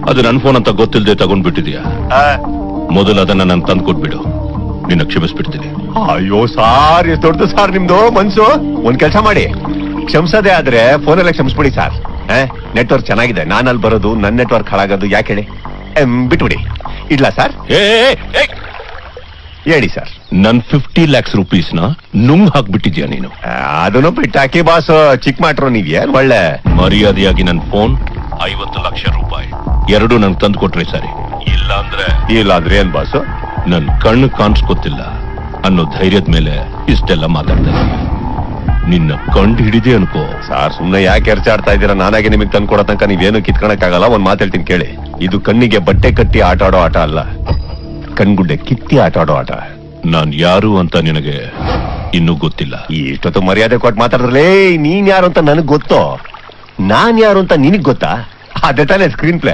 ಅದು ನನ್ನ ಫೋನ್ ಅಂತ ಗೊತ್ತಿಲ್ಲದೆ ತಗೊಂಡ್ಬಿಟ್ಟಿದ್ಯಾ? ಮೊದಲು ಅದನ್ನ ನಾನು ತಂದು ಕೊಟ್ಬಿಡು, ನಿನ್ನ ಕ್ಷಮಿಸ್ಬಿಡ್ತೀನಿ. ಅಯ್ಯೋ ಸಾರ್, ಎಷ್ಟು ದೊಡ್ಡದು ಸಾರ್ ನಿಮ್ದು ಮನ್ಸು. ಒಂದ್ ಕೆಲಸ ಮಾಡಿ, ಕ್ಷಮಿಸೋದೇ ಆದ್ರೆ ಫೋನಲ್ಲೇ ಕ್ಷಮಿಸ್ಬಿಡಿ ಸಾರ್. ನೆಟ್ವರ್ಕ್ ಚೆನ್ನಾಗಿದೆ, ನಾನಲ್ಲಿ ಬರೋದು ನನ್ನ ನೆಟ್ವರ್ಕ್ ಹಾಳಾಗೋದು ಯಾಕೆ ಹೇಳಿ? ಬಿಟ್ಬಿಡಿ. ಇಡ್ಲಾ ಸರ್? ಹೇಳಿ ಸರ್. ನನ್ 50 lakhs rupeesನ ನುಂಗ್ ಹಾಕ್ಬಿಟ್ಟಿದ್ಯಾ ನೀನು? ಅದನ್ನು ಬಿಟ್ಟಾಕಿ ಬಾಸ್, ಚಿಕ್ಕ ಮಾಡ್ರು ನೀವೇನ್ ಒಳ್ಳೆ ಮರ್ಯಾದೆಯಾಗಿ ನನ್ ಫೋನ್ 50 ಲಕ್ಷ ರೂಪಾಯಿ ಎರಡು ನಂಗೆ ತಂದು ಕೊಟ್ರೆ ಸರಿ. ಇಲ್ಲ ಅಂದ್ರೆ ಏನ್ ಬಾಸು? ನನ್ ಕಣ್ಣು ಕಾಣಿಸ್ಕೊತಿಲ್ಲ ಅನ್ನೋ ಧೈರ್ಯದ ಮೇಲೆ ಇಷ್ಟೆಲ್ಲ ಮಾತಾಡ್ತಾರೆ. ನಿನ್ನ ಕಂಡು ಹಿಡಿದೆ ಅನ್ಕೋ. ಸಾರ್ ಸುಮ್ನೆ ಯಾಕೆ ಎರ್ಚಾಡ್ತಾ ಇದ್ದೀರಾ? ನಾನಾಗೆ ನಿಮಗೆ ತಂದು ಕೊಡೋ ತನಕ ನೀವೇನು ಕಿತ್ಕೊಳಕ್ ಆಗಲ್ಲ. ಒಂದ್ ಮಾತು ಹೇಳ್ತೀನಿ ಕೇಳಿ, ಇದು ಕಣ್ಣಿಗೆ ಬಟ್ಟೆ ಕಟ್ಟಿ ಆಟ ಆಡೋ ಆಟ ಅಲ್ಲ, ಕಣ್ಗುಡ್ಡೆ ಕಿತ್ತಿ ಆಟ ಆಡೋ ಆಟ. ನಾನ್ ಯಾರು ಅಂತ ನಿನಗೆ ಇನ್ನೂ ಗೊತ್ತಿಲ್ಲ. ಇಷ್ಟೊತ್ತು ಮರ್ಯಾದೆ ಕೊಟ್ಟು ಮಾತಾಡಿದ್ರಲೇ, ನೀನ್ ಯಾರು ಅಂತ ನನಗ್ ಗೊತ್ತೋ, ನಾನ್ ಯಾರು ಅಂತ ನಿನಗ್ ಗೊತ್ತಾ? ಅದೇ ತಾನೇ ಸ್ಕ್ರೀನ್ ಪ್ಲೇ.